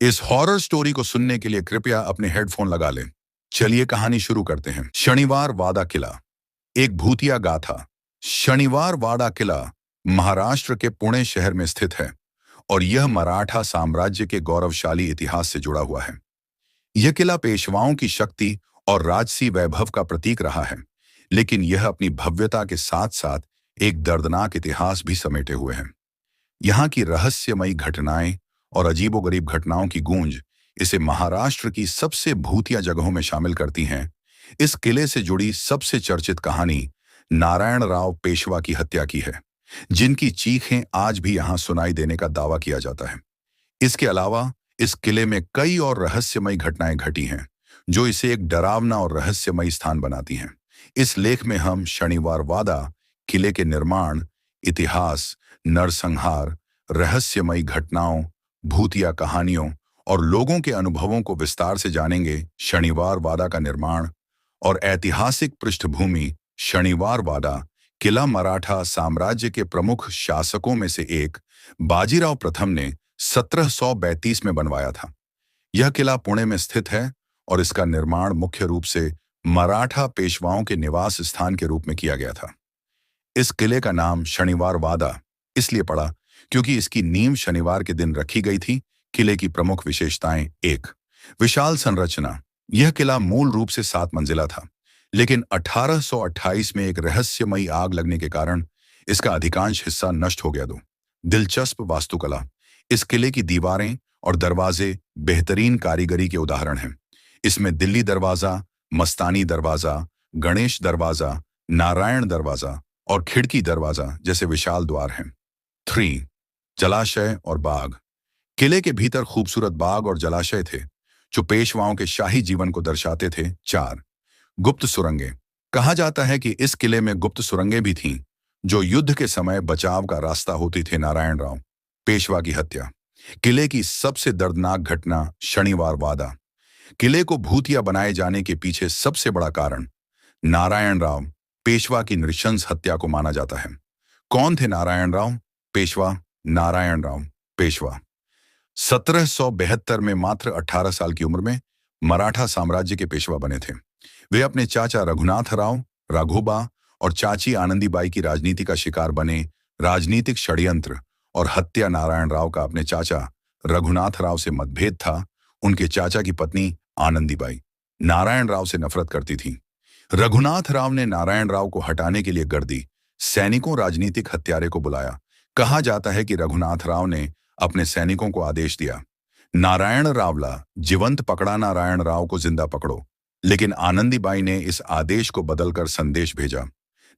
इस horror story को सुनने के लिए कृपया अपने हेडफोन लगा लें। चलिए कहानी शुरू करते हैं। शनिवार वाड़ा किला, एक भूतिया गाथा। शनिवार वाड़ा किला महाराष्ट्र के पुणे शहर में स्थित है और यह मराठा साम्राज्य के गौरवशाली इतिहास से जुड़ा हुआ है। यह किला पेशवाओं की शक्ति और राजसी वैभव का प्रतीक रहा है, लेकिन यह अपनी भव्यता के साथ साथ एक दर्दनाक इतिहास भी समेटे हुए है। यहाँ की रहस्यमयी घटनाएं और अजीबोगरीब घटनाओं की गूंज इसे महाराष्ट्र की सबसे भूतिया जगहों में शामिल करती हैं। इस किले से जुड़ी सबसे चर्चित कहानी नारायण राव पेशवा की हत्या की है, जिनकी चीखें आज भी यहाँ सुनाई देने का दावा किया जाता है। इसके अलावा इस किले में कई और रहस्यमयी घटनाएं घटी हैं, जो इसे एक डरावना और रहस्यमयी स्थान बनाती हैं। इस लेख में हम शनिवार वाड़ा किले के निर्माण, इतिहास, नरसंहार, रहस्यमयी घटनाओं, भूतिया कहानियों और लोगों के अनुभवों को विस्तार से जानेंगे। शनिवार वाड़ा का निर्माण और ऐतिहासिक पृष्ठभूमि। शनिवार वाड़ा किला मराठा साम्राज्य के प्रमुख शासकों में से एक बाजीराव प्रथम ने 1732 में बनवाया था। यह किला पुणे में स्थित है और इसका निर्माण मुख्य रूप से मराठा पेशवाओं के निवास स्थान के रूप में किया गया था। इस किले का नाम शनिवार वाड़ा इसलिए पड़ा क्योंकि इसकी नींव शनिवार के दिन रखी गई थी। किले की प्रमुख विशेषताएं: एक, विशाल संरचना। यह किला मूल रूप से 7 मंजिला था, लेकिन 1828 में एक रहस्यमयी आग लगने के कारण इसका अधिकांश हिस्सा नष्ट हो गया। 2, दिलचस्प वास्तुकला। इस किले की दीवारें और दरवाजे बेहतरीन कारीगरी के उदाहरण हैं। इसमें दिल्ली दरवाजा, मस्तानी दरवाजा, गणेश दरवाजा, नारायण दरवाजा और खिड़की दरवाजा जैसे विशाल द्वार हैं। 3, जलाशय और बाग। किले के भीतर खूबसूरत बाग और जलाशय थे, जो पेशवाओं के शाही जीवन को दर्शाते थे। 4, गुप्त सुरंगें। कहा जाता है कि इस किले में गुप्त सुरंगें भी थीं, जो युद्ध के समय बचाव का रास्ता होती थे। नारायण राव पेशवा की हत्या। किले की सबसे दर्दनाक घटना शनिवार वाड़ा। किले को भूतिया बनाए जाने के पीछे सबसे बड़ा कारण नारायण राव पेशवा की नृशंस हत्या को माना जाता है। कौन थे नारायण राव पेशवा? नारायण राव पेशवा 1772 में मात्र 18 साल की उम्र में मराठा साम्राज्य के पेशवा बने थे। वे अपने चाचा रघुनाथ राव, राघोबा और चाची आनंदीबाई की राजनीति का शिकार बने। राजनीतिक षड्यंत्र और हत्या। नारायण राव का अपने चाचा रघुनाथ राव से मतभेद था। उनके चाचा की पत्नी आनंदीबाई नारायण राव से नफरत करती थी। रघुनाथ राव ने नारायण राव को हटाने के लिए गर्दी सैनिकों राजनीतिक हत्यारे को बुलाया। कहा जाता है कि रघुनाथ राव ने अपने सैनिकों को आदेश दिया, नारायण रावला जीवंत पकड़ा, नारायण राव को जिंदा पकड़ो। लेकिन आनंदीबाई ने इस आदेश को बदलकर संदेश भेजा,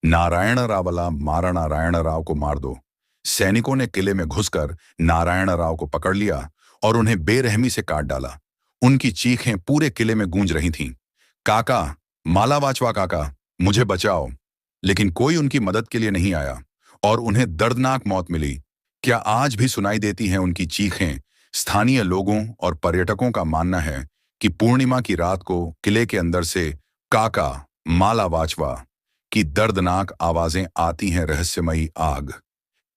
नारायण रावला मारा, नारायण राव को मार दो। सैनिकों ने किले में घुसकर नारायण राव को पकड़ लिया और उन्हें बेरहमी से काट डाला। उनकी चीखें पूरे किले में गूंज रही थीं, काका, माला वाचवा काका, मुझे बचाओ। लेकिन कोई उनकी मदद के लिए नहीं आया और उन्हें दर्दनाक मौत मिली। क्या आज भी सुनाई देती हैं उनकी चीखें। स्थानीय लोगों और पर्यटकों का मानना है कि पूर्णिमा की रात को किले के अंदर से काका, माला वाचवा की दर्दनाक आवाजें आती हैं। रहस्यमयी आग।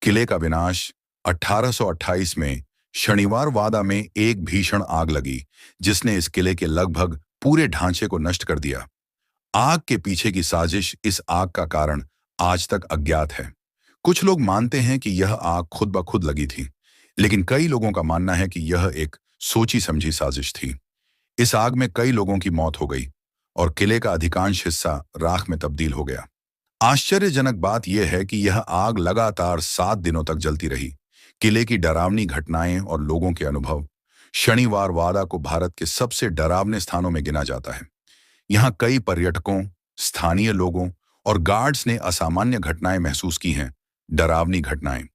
किले का विनाश। 1828 में शनिवार वाड़ा में एक भीषण आग लगी, जिसने इस किले के लगभग पूरे ढांचे को नष्ट कर दिया। आग के पीछे की साजिश। इस आग का कारण आज तक अज्ञात है। कुछ लोग मानते हैं कि यह आग खुद ब खुद लगी थी, लेकिन कई लोगों का मानना है कि यह एक सोची समझी साजिश थी। इस आग में कई लोगों की मौत हो गई और किले का अधिकांश हिस्सा राख में तब्दील हो गया। आश्चर्यजनक बात यह है कि यह आग लगातार 7 दिनों तक जलती रही। किले की डरावनी घटनाएं और लोगों के अनुभव। शनिवार वाड़ा को भारत के सबसे डरावने स्थानों में गिना जाता है। यहाँ कई पर्यटकों, स्थानीय लोगों और गार्ड्स ने असामान्य घटनाएं महसूस की हैं। डरावनी घटनाएं।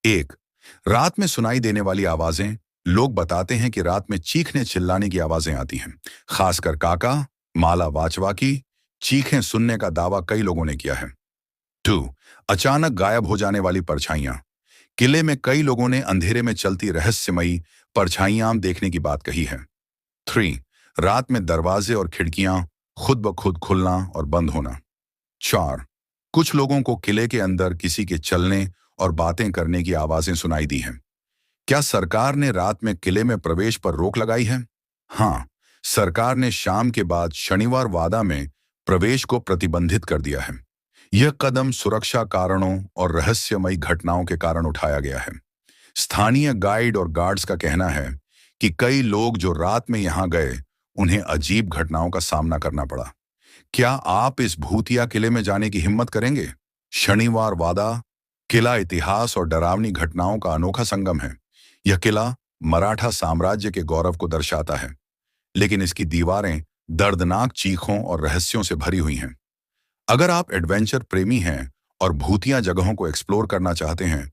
1, रात में सुनाई देने वाली आवाजें। लोग बताते हैं कि रात में चीखने चिल्लाने की आवाजें आती हैं, खासकर काका, माला वाचवा की चीखें सुनने का दावा कई लोगों ने किया है। 2, अचानक गायब हो जाने वाली परछाइयां। किले में कई लोगों ने अंधेरे में चलती रहस्यमयी परछाइयां देखने की बात कही है। 3, रात में दरवाजे और खिड़कियां खुद ब खुद खुलना और बंद होना। 4, कुछ लोगों को किले के अंदर किसी के चलने और बातें करने की आवाजें सुनाई दी हैं। क्या सरकार ने रात में किले में प्रवेश पर रोक लगाई है? हाँ, सरकार ने शाम के बाद शनिवार वादा में प्रवेश को प्रतिबंधित कर दिया है। यह कदम सुरक्षा कारणों और रहस्यमयी घटनाओं के कारण उठाया गया है। स्थानीय गाइड और गार्ड्स का कहना है कि कई लोग जो रात में यहां गए, उन्हें अजीब घटनाओं का सामना करना पड़ा। क्या आप इस भूतिया किले में जाने की हिम्मत करेंगे? शनिवार वादा किला इतिहास और डरावनी घटनाओं का अनोखा संगम है। यह किला मराठा साम्राज्य के गौरव को दर्शाता है, लेकिन इसकी दीवारें दर्दनाक चीखों और रहस्यों से भरी हुई हैं। अगर आप एडवेंचर प्रेमी हैं और भूतिया जगहों को एक्सप्लोर करना चाहते हैं,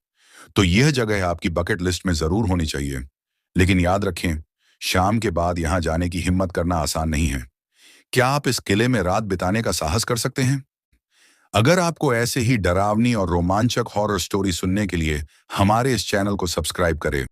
तो यह जगह आपकी बकेट लिस्ट में जरूर होनी चाहिए। लेकिन याद रखें, शाम के बाद यहां जाने की हिम्मत करना आसान नहीं है। क्या आप इस किले में रात बिताने का साहस कर सकते हैं? अगर आपको ऐसे ही डरावनी और रोमांचक हॉरर स्टोरी सुनने के लिए हमारे इस चैनल को सब्सक्राइब करें।